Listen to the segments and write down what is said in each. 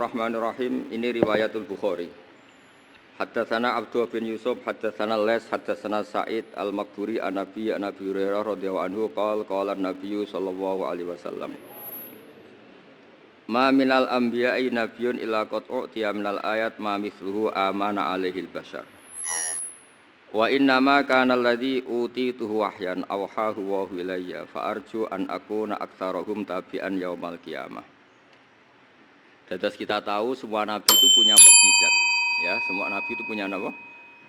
Bismillahirrahmanirrahim. Ini riwayatul Bukhari. Haddatsana Abdullah bin Yusuf, haddatsana Les, haddatsana Sa'id Al-Maqburi an Nabi Hurairah radhiyallahu anhu qala an-nabiy sallallahu alaihi wasallam. Ma minal anbiya'i nabiyyun illa qad u'tiya minal ayat ma mithluhu amana alaihil bashar. Wa inna ma kana alladhi utituhu wahyan awhahu wa ilayya fa arju an akuna aktsarahum tabi'an yaumal qiyamah. Dados kita tahu semua nabi itu punya mukjizat, ya, semua nabi itu punya apa?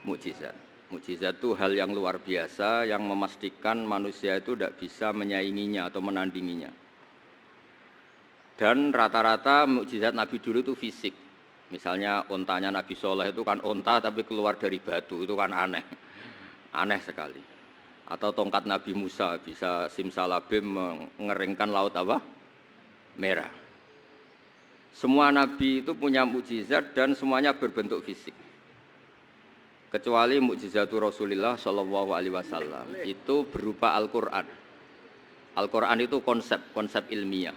Mukjizat. Mukjizat itu hal yang luar biasa yang memastikan manusia itu tidak bisa menyainginya atau menandinginya. Dan rata-rata mukjizat nabi dulu itu fisik. Misalnya ontanya Nabi Soleh itu kan onta tapi keluar dari batu, itu kan aneh. Aneh sekali. Atau tongkat Nabi Musa bisa simsalabim mengeringkan laut apa? Merah. Semua nabi itu punya mukjizat dan semuanya berbentuk fisik. Kecuali mukjizatul Rasulullah sallallahu alaihi wasallam itu berupa Al-Qur'an. Al-Qur'an itu konsep ilmiah.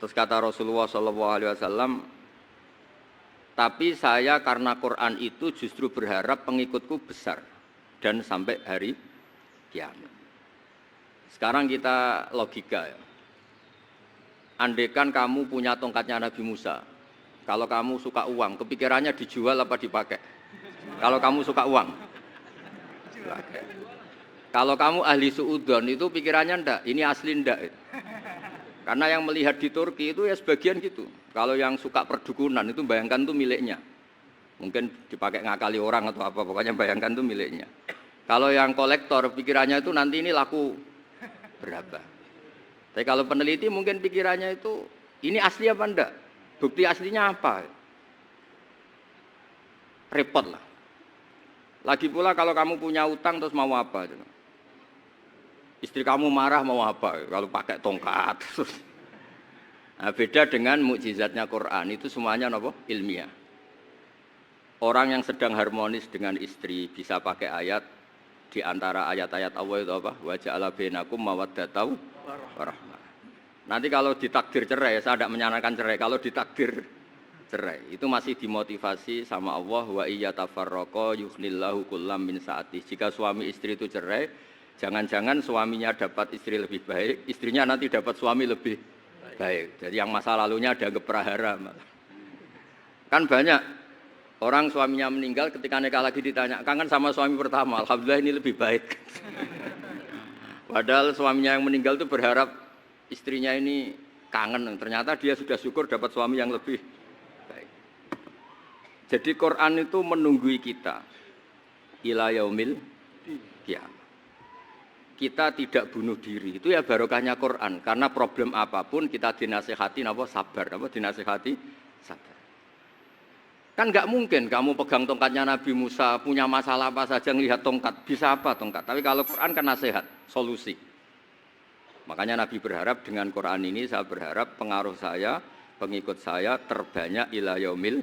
Terus kata Rasulullah sallallahu alaihi wasallam, tapi saya karena Quran itu justru berharap pengikutku besar dan sampai hari kiamat. Sekarang kita logika ya. Andaikan kamu punya tongkatnya Nabi Musa, kalau kamu suka uang, kepikirannya dijual apa dipakai? Kalau kamu suka uang, dipakai. Kalau kamu ahli suudon itu pikirannya ndak, ini asli ndak. Karena yang melihat di Turki itu ya sebagian gitu. Kalau yang suka perdukunan itu bayangkan itu miliknya. Mungkin dipakai ngakali orang atau apa, pokoknya bayangkan itu miliknya. Kalau yang kolektor pikirannya itu nanti ini laku berapa. Tapi kalau peneliti mungkin pikirannya itu ini asli apa enggak? Bukti aslinya apa? Repot lah. Lagi pula kalau kamu punya utang terus mau apa? Istri kamu marah mau apa? Kalau pakai tongkat. Nah, beda dengan mukjizatnya Quran itu semuanya apa? Ilmiah. Orang yang sedang harmonis dengan istri bisa pakai ayat di antara ayat-ayat Allah itu apa? Wa ja'ala bainakum mawaddatan warahmah. Nanti kalau ditakdir cerai, saya tidak menyarankan cerai. Kalau ditakdir cerai, itu masih dimotivasi sama Allah. Wa iyyatafarraqa yughnillahu kullam min sa'ati. Jika suami istri itu cerai, jangan-jangan suaminya dapat istri lebih baik, istrinya nanti dapat suami lebih baik. Jadi yang masa lalunya dianggap prahara. Kan banyak orang suaminya meninggal ketika nikah lagi ditanya, kangen sama suami pertama, alhamdulillah ini lebih baik. Padahal suaminya yang meninggal itu berharap istrinya ini kangen, ternyata dia sudah syukur dapat suami yang lebih baik. Jadi Quran itu menunggui kita ila yaumil qiyamah. Kita tidak bunuh diri, itu ya barokahnya Quran. Karena problem apapun kita dinasihati apa sabar, apa dinasihati sabar. Kan nggak mungkin kamu pegang tongkatnya Nabi Musa, punya masalah apa saja ngelihat tongkat, bisa apa tongkat. Tapi kalau Quran kan nasihat, solusi. Makanya Nabi berharap dengan Quran ini, saya berharap pengaruh saya, pengikut saya terbanyak ila yaumil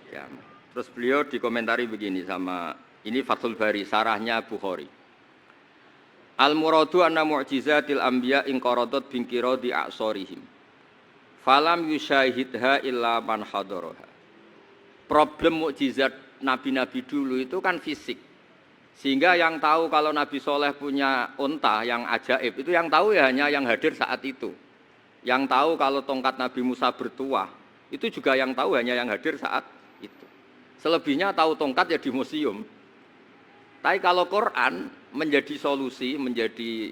qiyamah. Terus beliau dikomentari begini sama, ini Fathul Bari, sarahnya Bukhari. Al-muradu anna mu'jizatil anbiya inqaradat binqiradi a'sorihim. Falam yusyahidha illa man hadaraha. Problem mukjizat nabi-nabi dulu itu kan fisik. Sehingga yang tahu kalau Nabi Soleh punya unta yang ajaib, itu yang tahu ya hanya yang hadir saat itu. Yang tahu kalau tongkat Nabi Musa bertuah, itu juga yang tahu hanya yang hadir saat itu. Selebihnya tahu tongkat ya di museum. Tapi kalau Quran menjadi solusi, menjadi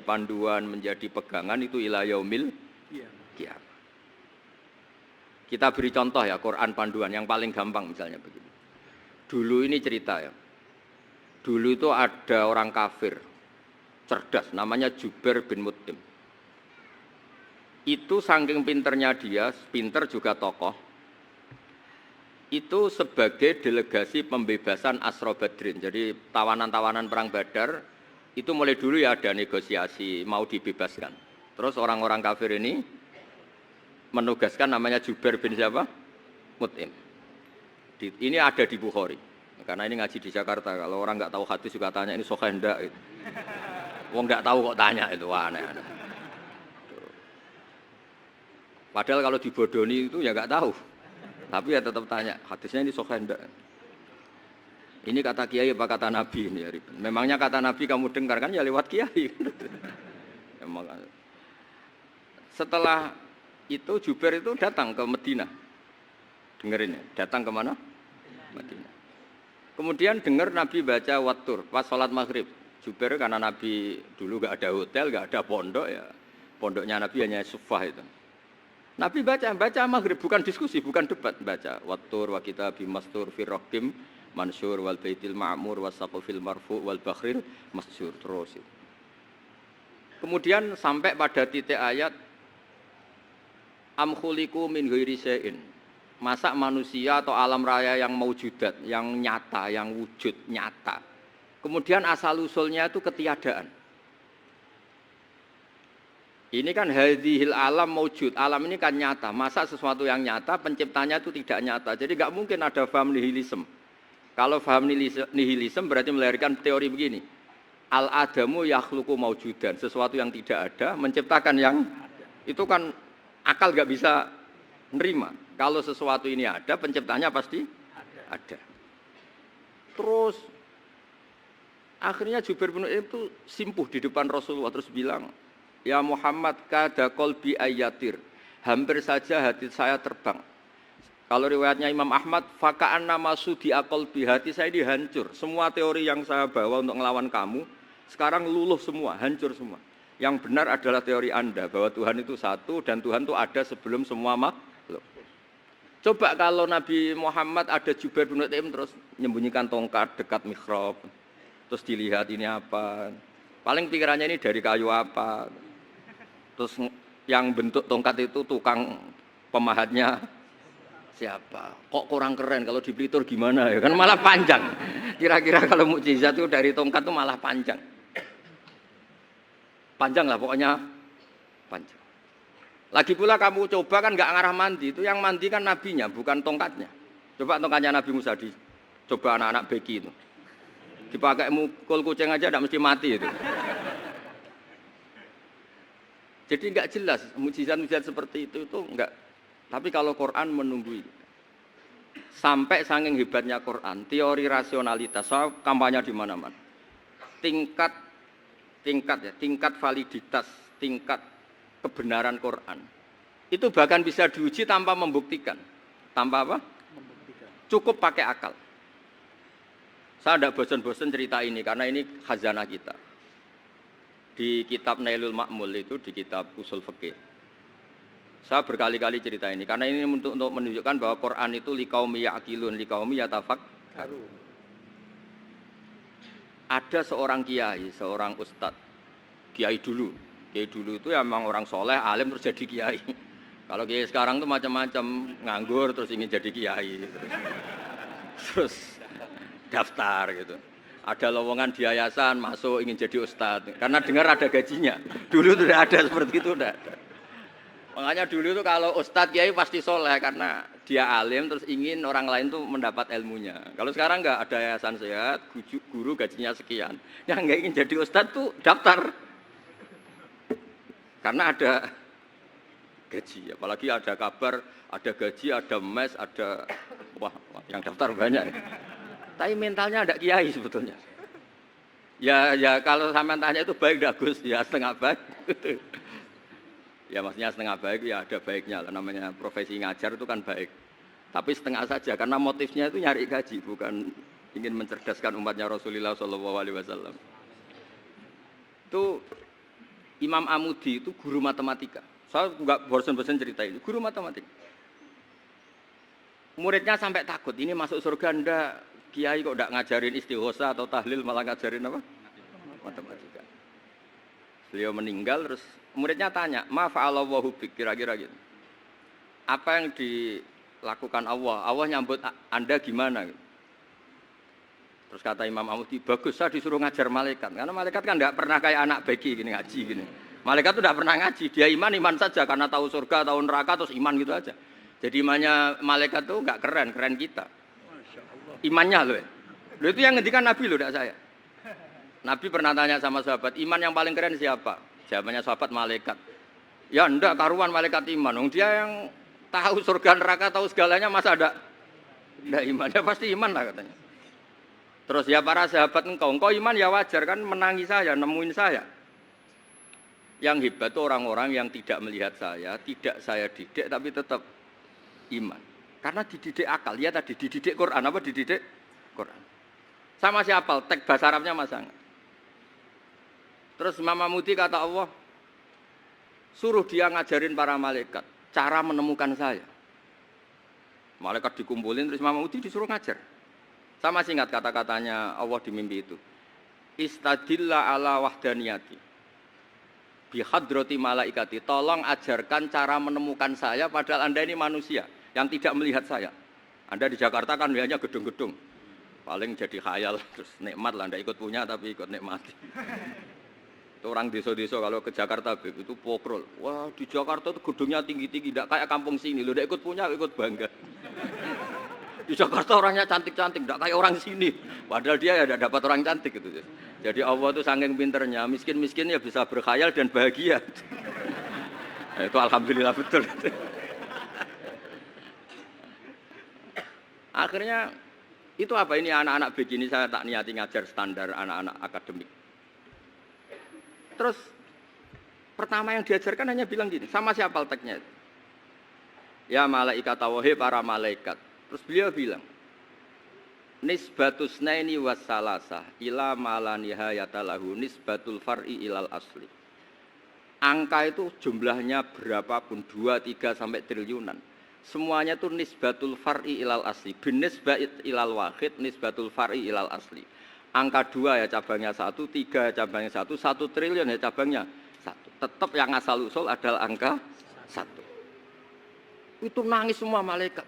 panduan, menjadi pegangan itu ila yaumil qiyamah. Kita beri contoh ya, Quran panduan yang paling gampang misalnya begini. Dulu ini cerita ya. Dulu itu ada orang kafir cerdas namanya Jubair bin Mut'im. Itu saking pinternya dia, pinter juga tokoh. Itu sebagai delegasi pembebasan Asra Badrin. Jadi tawanan-tawanan perang Badar itu mulai dulu ya ada negosiasi mau dibebaskan. Terus orang-orang kafir ini menugaskan namanya Jubair bin siapa? Mut'im. Ini ada di Bukhari. Karena ini ngaji di Jakarta, kalau orang nggak tahu hadis juga tanya ini sahih enggak. Wong nggak tahu kok tanya itu aneh-aneh. Padahal kalau dibodoni itu ya nggak tahu. Tapi ya tetap tanya, hadisnya ini sahih enggak? Ini kata kiai apa kata nabi ini ya? Memangnya kata nabi kamu dengar kan ya lewat kiai. Memang. Setelah itu Jubair itu datang ke Madinah. Dengerin ya, datang ke mana? Madinah. Kemudian dengar Nabi baca Wattur pas sholat maghrib. Jubair karena Nabi dulu nggak ada hotel, nggak ada pondok ya. Pondoknya Nabi hanya sufah itu. Nabi baca maghrib, bukan diskusi, bukan debat, baca Wattur wa kitabi mastur fi raqim mansur wal baitil ma'mur wasaqfil marfu wal bakhril masjur terus. Kemudian sampai pada titik ayat am khuliqu min ghairi syai'in. Masa manusia atau alam raya yang maujudat, yang nyata, yang wujud nyata. Kemudian asal usulnya itu ketiadaan. Ini kan hadhil alam maujud, alam ini kan nyata. Masa sesuatu yang nyata penciptanya itu tidak nyata. Jadi enggak mungkin ada faham nihilisme. Kalau faham nihilisme berarti melahirkan teori begini. Al-adamu yakhluqu maujudan, sesuatu yang tidak ada menciptakan yang itu kan akal enggak bisa nerima. Kalau sesuatu ini ada, penciptanya pasti ada. Terus akhirnya Jubair bin Mut'im itu simpuh di depan Rasulullah terus bilang, "Ya Muhammad, kada qalbi ayatir." Hampir saja hati saya terbang. Kalau riwayatnya Imam Ahmad, faka'anna masudi qalbi, hati saya ini hancur. Semua teori yang saya bawa untuk melawan kamu sekarang luluh semua, hancur semua. Yang benar adalah teori Anda bahwa Tuhan itu satu dan Tuhan itu ada sebelum semua makhluk. Coba kalau Nabi Muhammad ada Jubair bin Mut'im terus menyembunyikan tongkat dekat mihrab. Terus dilihat ini apa. Paling pikirannya ini dari kayu apa. Terus yang bentuk tongkat itu tukang pemahatnya siapa. Kok kurang keren kalau di Blitar gimana ya. Kan malah panjang. Kira-kira kalau mukjizat itu dari tongkat itu malah panjang. Panjang lah pokoknya. Panjang. Lagi pula kamu coba kan nggak ngarah mandi, itu yang mandi kan nabinya, bukan tongkatnya. Coba tongkatnya Nabi Musa coba anak-anak beki itu. Dipakai mukul kucing aja tidak mesti mati itu. Jadi nggak jelas, mujizat-mujizat seperti itu nggak. Tapi kalau Quran menunggu ini. Sampai saking hebatnya Quran, teori rasionalitas, soal kampanye di mana-mana. Tingkat validitas, tingkat kebenaran Quran itu bahkan bisa diuji tanpa membuktikan. Tanpa apa? Membuktikan. Cukup pakai akal. Saya tidak bosan-bosan cerita ini karena ini khazanah kita. Di kitab Nailul Ma'mul itu, di kitab Usul Fiqih. Saya berkali-kali cerita ini karena ini untuk menunjukkan bahwa Quran itu liqaumi ya'qilun, liqaumi yatafakkarun. Ada seorang kiai, seorang ustadz, kiai dulu. Kiai dulu itu ya memang orang soleh, alim terus jadi kiai. Kalau kiai sekarang tuh macam-macam, nganggur terus ingin jadi kiai. Terus daftar gitu. Ada lowongan di yayasan, masuk ingin jadi ustadz. Karena dengar ada gajinya. Dulu tuh tidak ada seperti itu, tidak ada. Makanya dulu tuh kalau ustadz kiai pasti soleh karena dia alim terus ingin orang lain tuh mendapat ilmunya. Kalau sekarang enggak ada yayasan sehat, guru gajinya sekian. Yang enggak ingin jadi ustadz tuh daftar. Karena ada gaji, apalagi ada kabar, ada gaji, ada mes, ada wah yang daftar banyak. Tapi mentalnya ada kiai sebetulnya. Ya kalau sampean tanya itu baik dah Gus, ya setengah baik. Ya maksudnya setengah baik ya ada baiknya lah, namanya profesi ngajar itu kan baik. Tapi setengah saja karena motifnya itu nyari gaji, bukan ingin mencerdaskan umatnya Rasulullah SAW. Itu Imam Amudi itu guru matematika. Saya enggak bosan-bosan cerita ini. Guru matematika. Muridnya sampai takut, ini masuk surga ndak? Kiai kok enggak ngajarin istighosa atau tahlil malah ngajarin apa? Matematika. Beliau meninggal terus muridnya tanya, "Ma fa'alallahu bik?" Kira-kira gitu. Apa yang dilakukan Allah? Allah nyambut Anda gimana? Terus kata Imam Amudi, bagus saya disuruh ngajar malaikat. Karena malaikat kan tidak pernah kayak anak beki gini ngaji gini. Malaikat itu tidak pernah ngaji, dia iman saja karena tahu surga, tahu neraka terus iman gitu aja. Jadi imannya malaikat itu enggak keren kita. Imannya loh. Loh itu yang ngendikan Nabi loh, tidak saya. Nabi pernah tanya sama sahabat, iman yang paling keren siapa? Jawabannya sahabat malaikat. Ya ndak karuan malaikat iman. Wong dia yang tahu surga neraka, tahu segalanya masa ndak iman? Ya pasti iman lah katanya. Terus ya para sahabat engkau iman ya wajar kan menangi saya, nemuin saya. Yang hebat itu orang-orang yang tidak melihat saya, tidak saya didik tapi tetap iman. Karena dididik akal, ya tadi dididik Quran, apa dididik Quran. Sama si apal, teks bahasa Arabnya masang. Terus Imam Mahmudi kata Allah, suruh dia ngajarin para malaikat cara menemukan saya. Malaikat dikumpulin, terus Imam Mahmudi disuruh ngajar. Sama singkat kata-katanya Allah di mimpi itu. Istadilla ala wahdaniyati. Bihadrati malaikati, tolong ajarkan cara menemukan saya padahal Anda ini manusia yang tidak melihat saya. Anda di Jakarta kan hanya gedung-gedung. Paling jadi khayal, terus nikmat lah, Anda ikut punya tapi ikut nikmati. Itu orang desa-desa kalau ke Jakarta itu pokrol. Wah di Jakarta itu gedungnya tinggi-tinggi, tidak kayak kampung sini. Lu udah ikut punya, ikut bangga. Di Jakarta orangnya cantik-cantik, tidak kayak orang sini. Padahal dia ya tidak dapat orang cantik gitu. Jadi Allah itu saking pinternya, miskin-miskin ya bisa berkhayal dan bahagia. Nah, itu alhamdulillah betul. Akhirnya itu apa ini anak-anak begini saya tak niati ngajar standar anak-anak akademik. Terus pertama yang diajarkan hanya bilang gini, sama siapa teknya? Ya malaikat wahai para malaikat. Terus beliau bilang, nisbatus naini wassalasah ila malaniha yatalahu nisbatul far'i ilal asli. Angka itu jumlahnya berapapun 2, 3 sampai triliunan. Semuanya itu nisbatul far'i ilal asli. Binisbat ilal wahid nisbatul far'i ilal asli. Angka 2 ya cabangnya 1, 3 ya cabangnya 1, 1 triliun ya cabangnya 1. Tetap yang asal usul adalah angka 1. Itu nangis semua malaikat.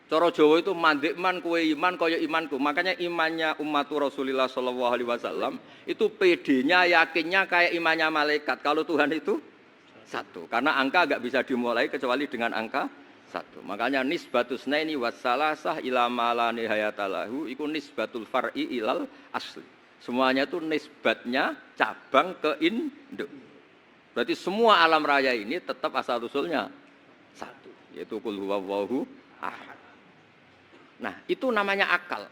Cara Jawa itu mandikman kue iman kaya imanku. Makanya imannya umat Rasulullah sallallahu alaihi wasallam itu PD-nya yakinnya kayak imannya malaikat. Kalau Tuhan itu 1. Karena angka enggak bisa dimulai kecuali dengan angka 1. Makanya nisbatus naini wassalasah ila malani hayatalahu iku nisbatul far'i ilal asli. Semuanya itu nisbatnya cabang ke induk. Berarti semua alam raya ini tetap asal usulnya 1, yaitu qul huwallahu ahad. Nah, itu namanya akal.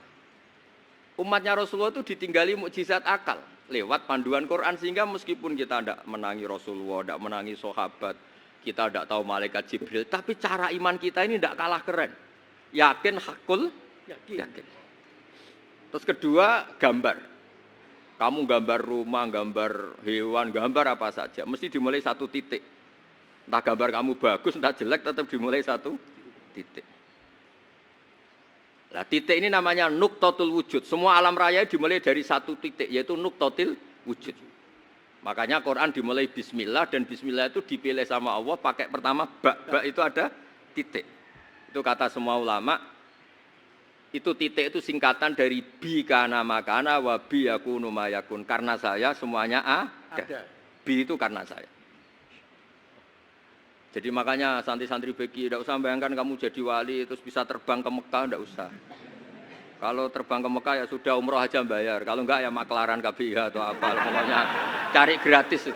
Umatnya Rasulullah itu ditinggali mukjizat akal lewat panduan Quran sehingga meskipun kita tidak menangi Rasulullah, tidak menangi sahabat, kita tidak tahu malaikat Jibril, tapi cara iman kita ini tidak kalah keren. Yakin hakul, yakin. Terus kedua, gambar. Kamu gambar rumah, gambar hewan, gambar apa saja, mesti dimulai 1 titik. Entah gambar kamu bagus, entah jelek, tetap dimulai 1 titik. Nah, titik ini namanya nuqtatul wujud. Semua alam raya dimulai dari 1 titik, yaitu nuqtatil wujud. Makanya Quran dimulai bismillah, dan bismillah itu dipilih sama Allah pakai pertama ba itu ada titik. Itu kata semua ulama. Itu titik itu singkatan dari bi kana makana wa bi yakunu mayakun. Karena saya semuanya ada. Bi itu karena saya. Jadi makanya santri-santri begi, tidak usah bayangkan kamu jadi wali terus bisa terbang ke Mekah, tidak usah. Kalau terbang ke Mekah ya sudah umroh aja bayar. Kalau enggak ya maklaran KBH atau apa. Pokoknya cari gratis.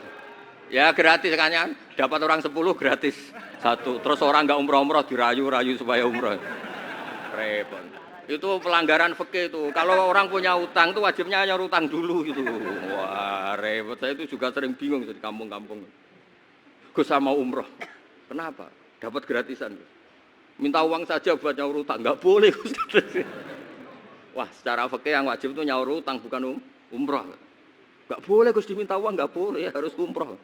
Ya gratis kan, dapat orang 10 gratis 1. Terus orang enggak umroh-umroh dirayu-rayu supaya umroh. Repot. Itu pelanggaran fikih itu. Kalau orang punya utang itu wajibnya hanya utang dulu gitu. Wah repot. Saya itu juga sering bingung di kampung-kampung. Gus sama umroh. Kenapa? Dapat gratisan. Minta uang saja buat nyaur utang, enggak boleh. Wah, secara fikih yang wajib itu nyaur utang bukan umroh. Enggak boleh Gus diminta uang, enggak boleh, harus umroh.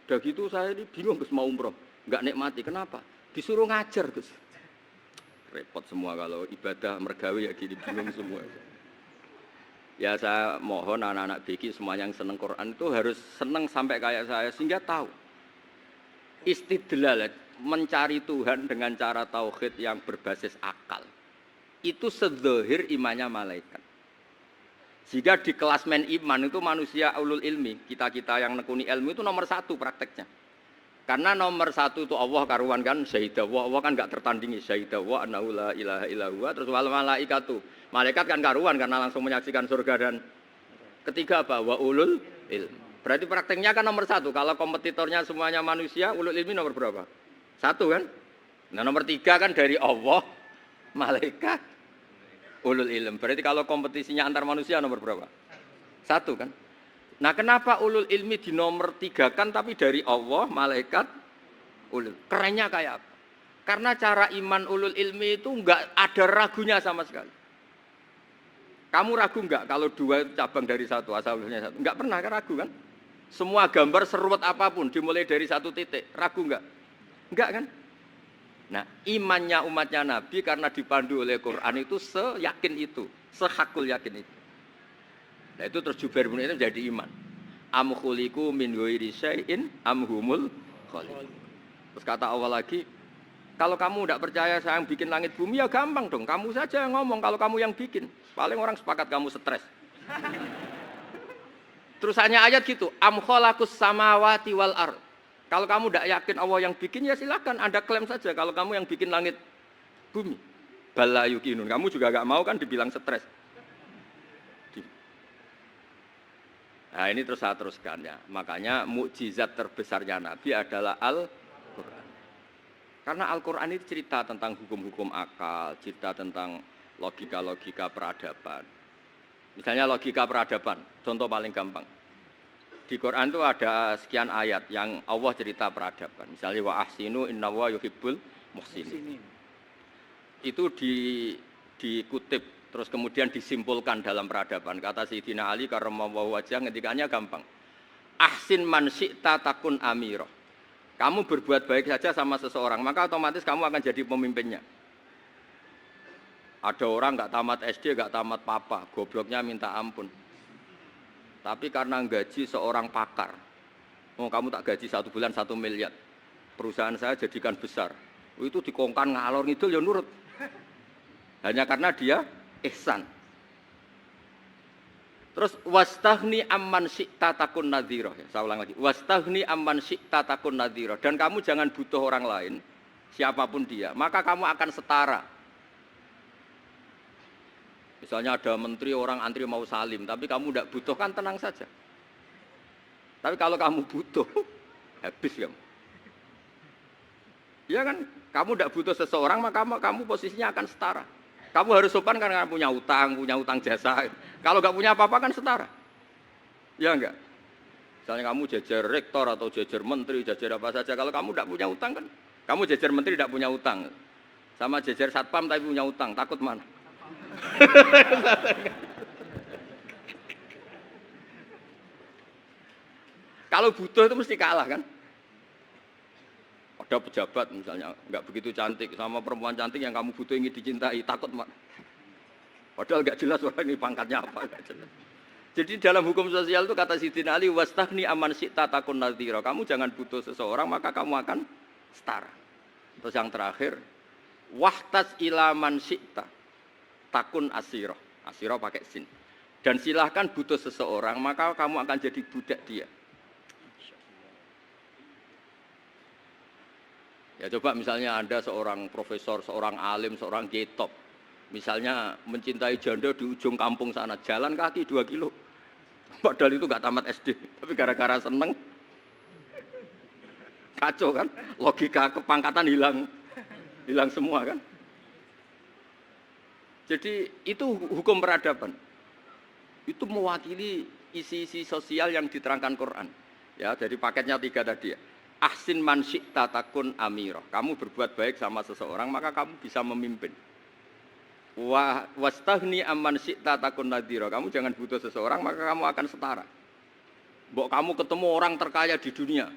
Udah gitu saya ini bingung Gus mau umroh, enggak nikmati. Kenapa? Disuruh ngajar Gus. Repot semua kalau ibadah mergawe ya gini bingung semua. Ya saya mohon anak-anak BK semua yang seneng Quran itu harus seneng sampai kayak saya sehingga tahu. Istidlal mencari Tuhan dengan cara tauhid yang berbasis akal itu sedzahir imannya malaikat. Jika di klasmen iman itu manusia ulul ilmi, kita yang nekuni ilmu itu nomor 1 prakteknya. Karena nomor 1 itu Allah karuan kan syahidah Allah kan enggak tertandingi syahidah wa annahu la ilaha illallah. Terus wal malaikatu, malaikat kan karuan karena langsung menyaksikan surga. Dan ketiga apa? Wa ulul ilmi. Berarti prakteknya kan nomor 1. Kalau kompetitornya semuanya manusia, ulul ilmi nomor berapa? 1 kan? Nah nomor 3 kan dari Allah, malaikat, ulul ilm. Berarti kalau kompetisinya antar manusia nomor berapa? 1 kan? Nah kenapa ulul ilmi di nomor 3 kan tapi dari Allah, malaikat, ulul. Kerennya kayak apa? Karena cara iman ulul ilmi itu enggak ada ragunya sama sekali. Kamu ragu enggak kalau 2 cabang dari 1, asal-usulnya 1? Enggak pernah kan ragu kan? Semua gambar seruat apapun dimulai dari 1 titik, ragu enggak? Enggak kan? Nah, imannya umatnya Nabi karena dipandu oleh Quran itu seyakin itu, sehakul yakin itu. Nah, itu terus Jubair bin Mut'im jadi iman. Am khuliqu min ghairi syai'in am humul khaliq. Terus kata Allah lagi, kalau kamu tidak percaya saya yang bikin langit bumi ya gampang dong. Kamu saja yang ngomong kalau kamu yang bikin. Paling orang sepakat kamu stres. Terus hanya ayat gitu. Am khalaqus samawati wal ard. Kalau kamu tidak yakin Allah yang bikin ya silakan Anda klaim saja kalau kamu yang bikin langit bumi. Bala yuqinun. Kamu juga gak mau kan dibilang stres. Nah ini terus saya teruskan ya. Makanya mukjizat terbesarnya Nabi adalah Al-Quran. Karena Al-Quran itu cerita tentang hukum-hukum akal, cerita tentang logika-logika peradaban. Misalnya logika peradaban, contoh paling gampang. Di Quran itu ada sekian ayat yang Allah cerita peradaban. Misalnya wa ahsinu innallaha yuhibbul muhsinin. Itu dikutip terus kemudian disimpulkan dalam peradaban. Kata Sayyidina Ali karramallahu wajhah ngendikannya gampang. Ahsin man syi'ta takun amira. Kamu berbuat baik saja sama seseorang, maka otomatis kamu akan jadi pemimpinnya. Ada orang enggak tamat SD, enggak tamat papa, gobloknya minta ampun. Tapi karena gaji seorang pakar. Oh, kamu tak gaji 1 bulan 1 miliar. Perusahaan saya jadikan besar. Itu dikongkan ngalor ngidul ya nurut. Hanya karena dia ihsan. Terus wastaghni amman syi'ta takun nadhira. Saya ulang lagi. Wastaghni amman syi'ta takun nadhira. Dan kamu jangan butuh orang lain, siapapun dia, maka kamu akan setara. Misalnya ada menteri orang antri mau salim, tapi kamu tidak butuhkan tenang saja. Tapi kalau kamu butuh, habis kamu. Ya kan, kamu tidak butuh seseorang, maka kamu posisinya akan setara. Kamu harus sopan karena punya utang jasa. Kalau nggak punya apa-apa kan setara. Ya enggak? Misalnya kamu jajar rektor atau jajar menteri, jajar apa saja. Kalau kamu tidak punya utang kan, kamu jajar menteri tidak punya utang. Sama jajar satpam tapi punya utang, takut mana? Kalau butuh itu mesti kalah kan? Ada pejabat misalnya nggak begitu cantik sama perempuan cantik yang kamu butuh ingin dicintai, takut mak. Padahal nggak jelas orang ini pangkatnya apa. Jadi dalam hukum sosial itu kata Sayyidina Ali wastaghni amman syi'ta takun nadhira. Kamu jangan butuh seseorang maka kamu akan setara. Terus yang terakhir wahtas ila man syi'ta takun asira. Asira pakai sin. Dan silahkan butuh seseorang maka kamu akan jadi budak dia. Ya coba misalnya Anda seorang profesor, seorang alim, seorang getop. Misalnya mencintai janda di ujung kampung sana, jalan kaki 2 kilo. Padahal itu nggak tamat SD, tapi gara-gara seneng. Kacau kan, logika kepangkatan hilang semua kan. Jadi itu hukum peradaban. Itu mewakili isi-isi sosial yang diterangkan Quran. Ya, dari paketnya 3 tadi ya. Ahsin man syi'ta takun amirah. Kamu berbuat baik sama seseorang maka kamu bisa memimpin. Wastaghni amman syi'ta takun nadhira. Kamu jangan butuh seseorang maka kamu akan setara. Mbok kamu ketemu orang terkaya di dunia.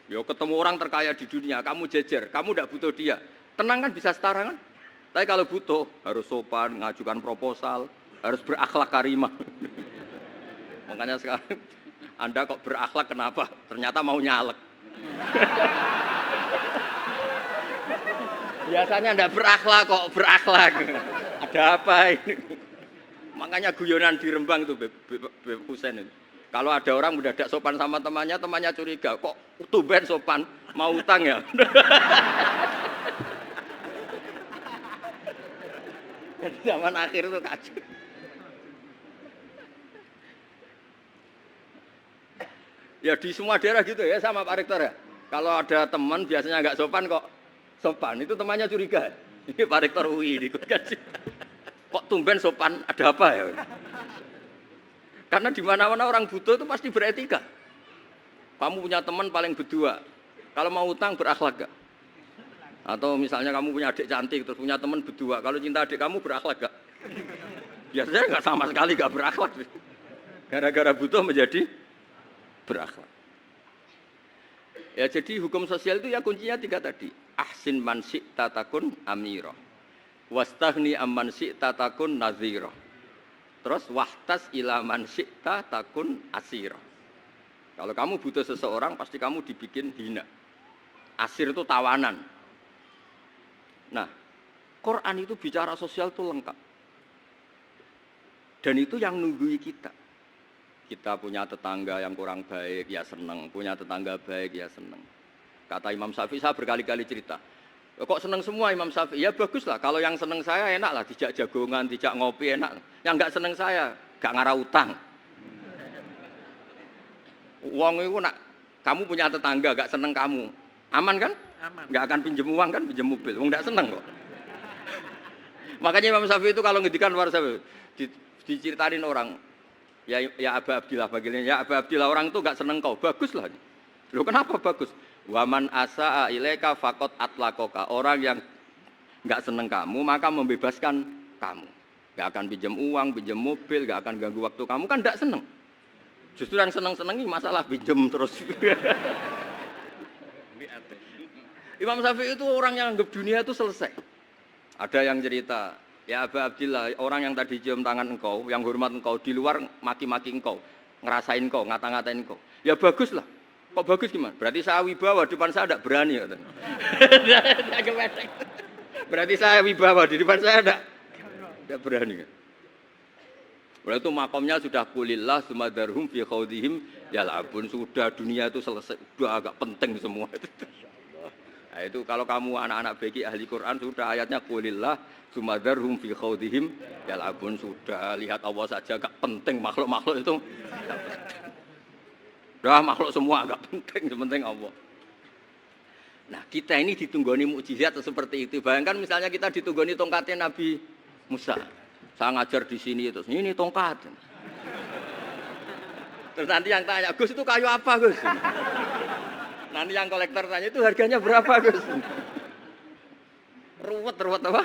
Ya ketemu orang terkaya di dunia, kamu jejer, kamu tidak butuh dia. Tenang kan bisa setara kan? Tapi kalau butuh harus sopan, ngajukan proposal, harus berakhlak karimah. Makanya sekarang Anda kok berakhlak kenapa? Ternyata mau nyalek. Biasanya ndak berakhlak kok berakhlak. Ada apa ini? Makanya guyonan di Rembang itu Beb Husain itu. Kalau ada orang mendadak sopan sama temannya curiga, kok tumben sopan, mau utang ya? Zaman akhir itu kacau. Ya di semua daerah gitu ya sama Pak Rektor ya. Kalau ada teman biasanya nggak sopan kok sopan, itu temannya curiga. Ini Pak Rektor UI ini kok tumben sopan, ada apa ya? Karena di mana-mana orang butuh itu pasti beretika. Kamu punya teman paling berdua, kalau mau utang berakhlak gak? Atau misalnya kamu punya adik cantik terus punya teman berdua, kalau cinta adik kamu berakhlak gak? Biasanya nggak sama sekali nggak berakhlak. Gara-gara butuh menjadi berakhlak. Ya jadi hukum sosial itu ya kuncinya 3 tadi. Ahsin man syi'ta takun amira. Wastaghni amman syi'ta takun nazira. Terus wahtas ila man syi'ta takun asira. Kalau kamu butuh seseorang pasti kamu dibikin hina. Asir itu tawanan. Nah, Quran itu bicara sosial itu lengkap. Dan itu yang nunggui kita. Kita punya tetangga yang kurang baik, ya seneng. Punya tetangga baik, ya seneng. Kata Imam Syafi'i, saya berkali-kali cerita. Kok seneng semua Imam Syafi'i? Ya bagus lah. Kalau yang seneng saya enak lah. Dijak jagongan, dijak ngopi enak. Yang enggak seneng saya, gak ngarah utang. Uang itu nak, kamu punya tetangga gak seneng kamu. Aman kan? Aman. Gak akan pinjem uang kan, pinjem mobil. Uang gak seneng kok. Makanya Imam Syafi'i itu kalau ngedikan luar Syafi'i, diceritain orang. Ya Aba Abdillah bagiannya, ya Aba Abdillah orang itu gak seneng kau, bagus lah. Loh kenapa bagus? Waman asa'a ilaika faqad atlaqaka. Orang yang gak seneng kamu maka membebaskan kamu. Gak akan pinjam uang, pinjam mobil, gak akan ganggu waktu kamu kan gak seneng. Justru yang seneng-senengi masalah pinjam terus. Imam Syafi'i itu orang yang anggap dunia itu selesai. Ada yang cerita, ya Aba Abdillah, orang yang tadi cium tangan engkau, yang hormat engkau, di luar maki-maki engkau, ngerasain engkau, ngata-ngatain engkau. Ya bagus lah. Kok bagus gimana? Berarti saya wibawa, di depan saya tidak berani. Berarti saya wibawa, di depan saya tidak berani. Oleh itu makomnya sudah kulillah, sumadarhum fi khawdihim, yal'abun. Sudah dunia itu selesai, sudah agak penting semua. Nah, itu kalau kamu anak-anak beki ahli Quran sudah ayatnya kulillah sumadarhum fi khawdihim yal'abun. Sudah lihat Allah saja agak penting, makhluk-makhluk itu dah makhluk semua agak penting, sepenting Allah. Nah kita ini ditunggoni mukjizat seperti itu. Bayangkan misalnya kita ditunggoni tongkatnya Nabi Musa. Saya ngajar di sini terus ini tongkat. Terus nanti yang tanya, Gus itu kayu apa Gus? Nanti yang kolektor tanya itu harganya berapa Gus? Ruwet apa?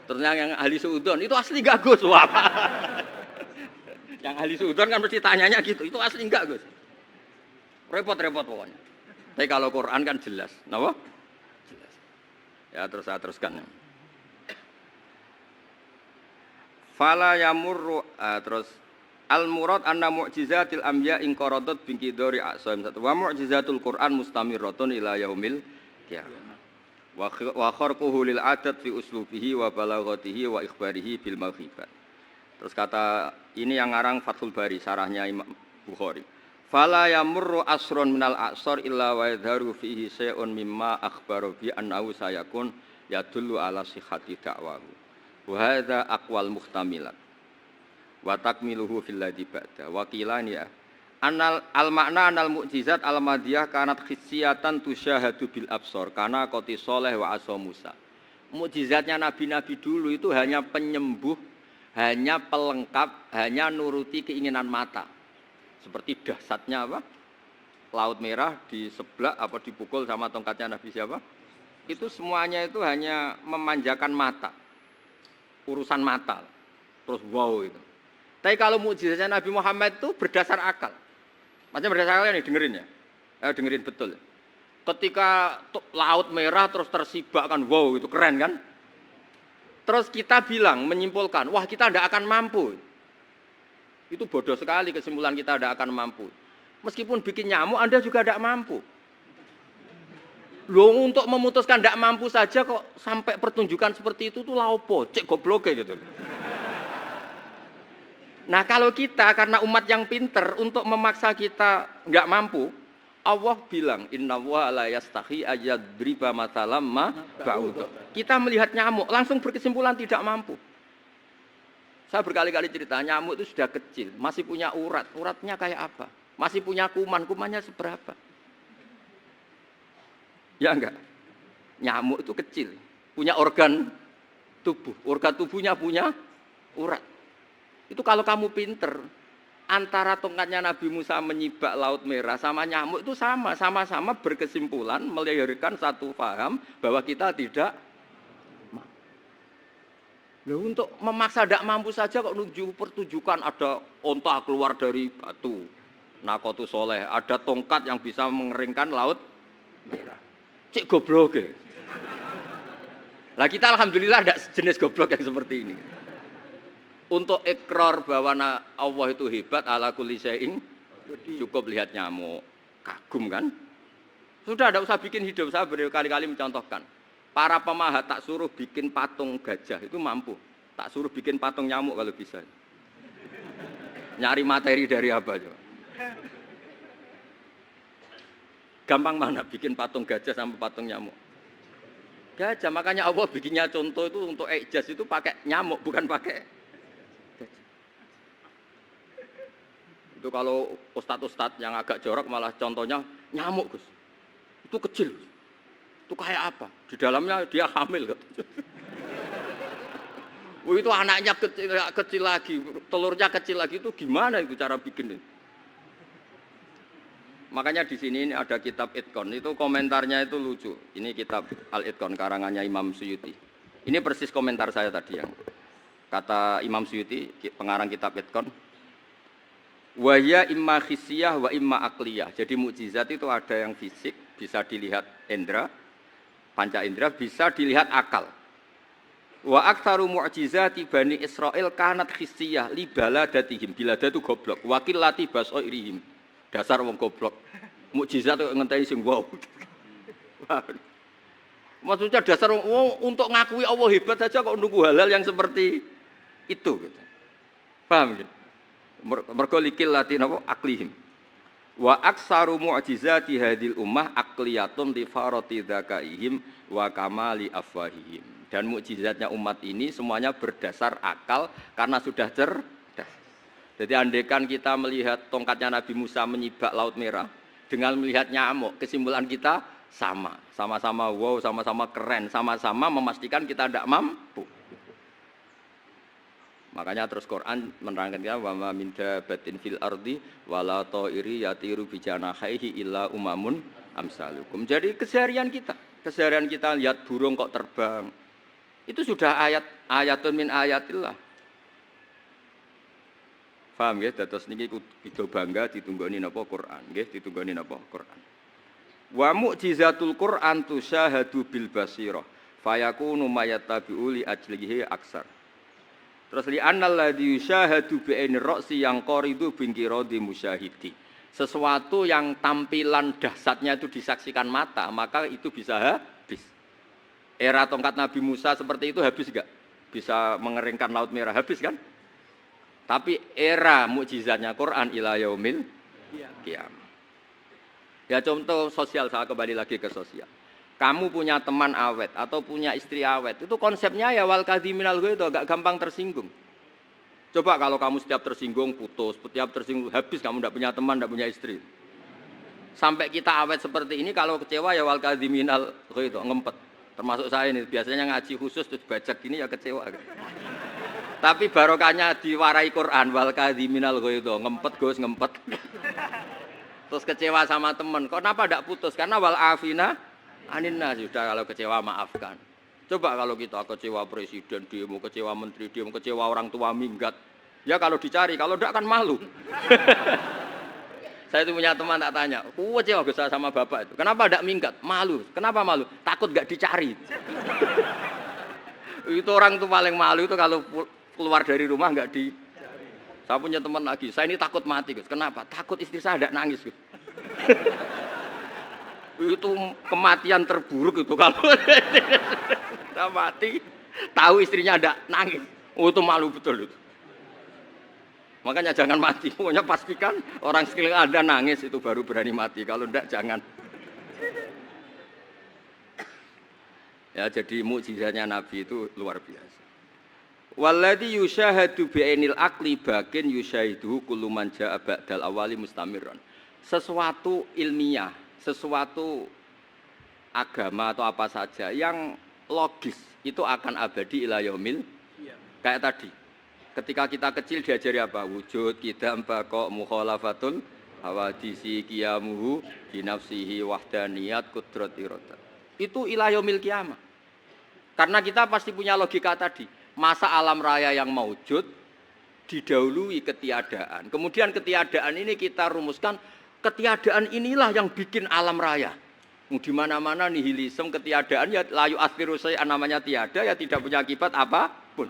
Terus yang ahli suudon itu asli enggak Gus? Wah. Yang ahli suudon kan mesti tanyanya gitu, itu asli enggak Gus? Repot-repot pokoknya. Tapi kalau Quran kan jelas, kenapa? Jelas. Ya terus saya teruskan. Fala yamurru terus al-murad anna mu'jizatil anbiya in qaradat bi qidari a'sam wa mu'jizatul Quran mustamirratun ila yaumil qiyamah. Wa kharquhu lil adat fi uslubihi wa balaghatihi wa ikhbarihi bil mawhibat. Terus kata ini yang ngarang Fathul Bari sarahnya Imam Bukhari. Fala yamurru asrun minal a'sar illa wa yadharu fihi shay'un mimma akhbaru bi annahu sayakun yadullu ala sihhati da'wahu. Wa hadza aqwal muhtamilat. Wa takmiluhu fil ladzi ba'da. Wa qilani ya. Anal al-makna anal mu'jizat al-madiyah kanat khissiyatan tusyahadu bil absar kana qati sholeh wa asa Musa. Mukjizatnya nabi-nabi dulu itu hanya penyembuh, hanya pelengkap, hanya nuruti keinginan mata. Seperti dahsyatnya apa? Laut Merah di sebelah apa dipukul sama tongkatnya Nabi siapa? Itu semuanya itu hanya memanjakan mata. Urusan mata. Terus wow itu. Tapi kalau mukjizatnya Nabi Muhammad itu berdasar akal. Maksudnya berdasar akal nih dengerin ya. Dengerin betul. Ketika Laut Merah terus tersibak kan wow itu keren kan? Terus kita bilang menyimpulkan, wah kita tidak akan mampu. Itu bodoh sekali kesimpulan kita tidak akan mampu. Meskipun bikin nyamuk Anda juga tidak mampu. Loh untuk memutuskan tidak mampu saja kok sampai pertunjukan seperti itu tuh laopo, cek goblok gitu. Nah kalau kita karena umat yang pinter untuk memaksa kita nggak mampu, Allah bilang innallaha la yastahi ayadriba mathalam ma ba'ud. Kita melihat nyamuk langsung berkesimpulan tidak mampu. Saya berkali-kali cerita, nyamuk itu sudah kecil, masih punya urat. Uratnya kayak apa? Masih punya kuman, kumannya seberapa? Ya enggak? Nyamuk itu kecil, punya organ tubuh. Organ tubuhnya punya urat. Itu kalau kamu pinter, antara tongkatnya Nabi Musa menyibak Laut Merah sama nyamuk itu sama-sama berkesimpulan melahirkan satu paham bahwa kita tidak mampu. Loh, untuk memaksa tidak mampu saja kok pertunjukan ada onta keluar dari batu. Nakotu soleh, ada tongkat yang bisa mengeringkan Laut Merah. Cik goblok ya. Lah kita alhamdulillah ada jenis goblok yang seperti ini. Untuk ikrar bahwa Allah itu hebat ala kulli syai'in, cukup lihat nyamuk, kagum kan? Sudah tidak usah bikin hidup. Saya berkali-kali mencontohkan. Para pemahat tak suruh bikin patung gajah itu mampu. Tak suruh bikin patung nyamuk kalau bisa. Nyari materi dari apa coba? Gampang mana bikin patung gajah sama patung nyamuk? Gajah, makanya Allah bikinnya contoh itu untuk ijaz itu pakai nyamuk bukan pakai gajah. Itu kalau ustadz-ustadz yang agak jorok malah contohnya nyamuk Gus. Itu kecil. Itu kayak apa? Di dalamnya dia hamil. Itu anaknya kecil lagi, telurnya kecil lagi, itu gimana itu cara bikin itu? Makanya di sini ada kitab Itqon, itu komentarnya itu lucu. Ini kitab Al-Itqon karangannya Imam Suyuti. Ini persis komentar saya tadi yang kata Imam Suyuti, pengarang kitab Itqon. Wa ya imma khissiyah wa imma aqliyah. Jadi mukjizat itu ada yang fisik, bisa dilihat indra, panca indra, bisa dilihat akal. Wa aktsaru mu'jizati Bani Israil kanat khissiyah li baladatihim. Bilada itu goblok. Wa qillati basairihim. Dasar wong goblok. Mukjizat kok ngenteni sing wow. Maksudnya dasar untuk ngakui Allah hebat saja kok nunggu hal-hal yang seperti itu gitu. Paham gitu? Mergo likil latin apa aklihim. Wa aksaru mu'jizati hadil ummah aqliyatun li farati dzakaihim wa kamali afwahihim. Dan mukjizatnya umat ini semuanya berdasar akal karena sudah cerdas. Jadi andaikan kita melihat tongkatnya Nabi Musa menyibak Laut Merah dengan melihat nyamuk, kesimpulan kita sama-sama wow, sama-sama keren, sama-sama memastikan kita tidak mampu. Makanya terus Quran menerangkan kita wa ma min dabatin fil ardi wala ta'iri yatiru bi janahihi illa umamun amsalukum. Jadi keseharian kita lihat burung kok terbang. Itu sudah ayatun min ayatillah. Paham nggih? Dados niki kudu bangga ditunggoni napa Quran, nggih, ditunggoni napa Quran. Wa mu'jizatul Quran tusyahadu bil basirah fayakunu mayattabi'u li ajlihi aksar. Terus li annal ladzi yusyahadu bi ainir ra'si yang qaridu bingkiradi musyahidi. Sesuatu yang tampilan dahsyatnya itu disaksikan mata, maka itu bisa habis. Era tongkat Nabi Musa seperti itu habis enggak? Bisa mengeringkan Laut Merah, habis kan? Tapi era mukjizatnya Quran ila yaumil qiyamah. Ya contoh sosial, saya kembali lagi ke sosial. Kamu punya teman awet atau punya istri awet, itu konsepnya ya wal kadhiminal ghaidh, agak gampang tersinggung. Coba kalau kamu setiap tersinggung putus, setiap tersinggung habis, kamu tidak punya teman, tidak punya istri. Sampai kita awet seperti ini, kalau kecewa ya wal kadhiminal ghaidh, ngempet. Termasuk saya ini, biasanya ngaji khusus terus baca gini ya kecewa. Tapi barokahnya diwarai Quran wal kadhiminal ghaidh, ngempet Gus, ngempet. Terus kecewa sama teman, kenapa tidak putus? Karena wal afina aninna, sudah kalau kecewa maafkan. Coba kalau kita kecewa presiden demo, kecewa menteri demo, kecewa orang tua minggat. Ya kalau dicari, kalau tidak kan malu. Saya itu punya teman tak tanya, kecewa Gus sama bapak itu. Kenapa tidak minggat? Malu. Kenapa malu? Takut nggak dicari. Itu orang itu paling malu itu kalau keluar dari rumah nggak di. Saya punya teman lagi, saya ini takut mati Gus. Kenapa? Takut istri saya tidak nangis Gus. Itu kematian terburuk itu kalau sudah mati tahu istrinya ada nangis, itu malu betul itu. Makanya jangan mati, pokoknya pastikan orang sekeliling ada nangis itu baru berani mati, kalau enggak jangan. Ya jadi mukjizatnya Nabi itu luar biasa. Walladzi yusyahadu bi'ainil aqli bakin yusyahidu kullu man jaa ba'dal awali mustamirran. sesuatu ilmiah, sesuatu agama atau apa saja yang logis itu akan abadi ila yaumil. Kayak tadi, ketika kita kecil diajari apa? Wujud, kidam, baqo, mukhalafatul hawadisi, qiyamuhu, binafsihi, wahdaniyat, kudrat, iradah. Itu ila yaumil qiyamah. Karena kita pasti punya logika tadi. Masa alam raya yang maujud didahului ketiadaan. Kemudian ketiadaan ini kita rumuskan, ketiadaan inilah yang bikin alam raya. Di mana-mana nihilisme, ketiadaan ya layu asfiru say'an, namanya tiada ya tidak punya akibat apapun.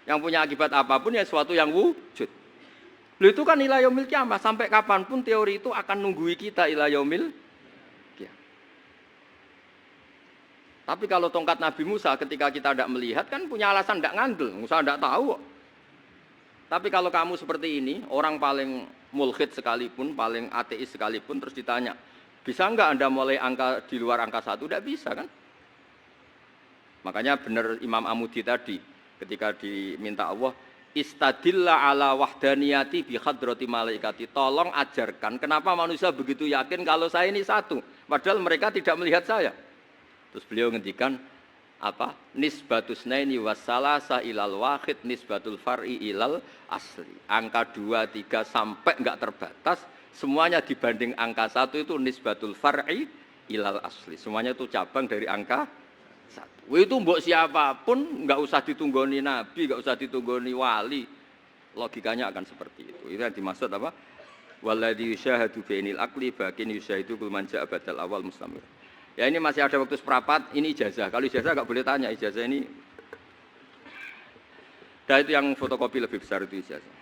Yang punya akibat apapun ya sesuatu yang wujud. Lalu itu kan ila yaumil qiyamah, sampai kapanpun teori itu akan nunggui kita ila yaumil qiyamah. Tapi kalau tongkat Nabi Musa ketika kita tidak melihat kan punya alasan tidak ngandel, Musa tidak tahu. Tapi kalau kamu seperti ini, orang paling mulhid sekalipun, paling ateis sekalipun, terus ditanya, bisa enggak Anda mulai angka di luar angka 1? Tidak bisa kan? Makanya benar Imam Amudi tadi, ketika diminta Allah, istadilla ala wahdaniyati bi hadrati malaikati. Tolong ajarkan kenapa manusia begitu yakin kalau saya ini satu, padahal mereka tidak melihat saya. Terus beliau ngendikan apa? Nisbatus naini wassalasa ilal wahid nisbatul far'i ilal asli. Angka 2, 3 sampai enggak terbatas, semuanya dibanding angka 1 itu nisbatul far'i ilal asli. Semuanya itu cabang dari angka 1. Itu mbok siapapun enggak usah ditunggoni nabi, enggak usah ditunggoni wali. Logikanya akan seperti itu. Itu yang dimaksud apa? Walladzi yusyahadu bainil aqli bakin yusyahidu kul man ja'a badal awal mustamir. Ya ini masih ada waktu seperempat, ini ijazah. Kalau ijazah enggak boleh tanya, ijazah ini. Dan itu yang fotokopi lebih besar itu ijazah.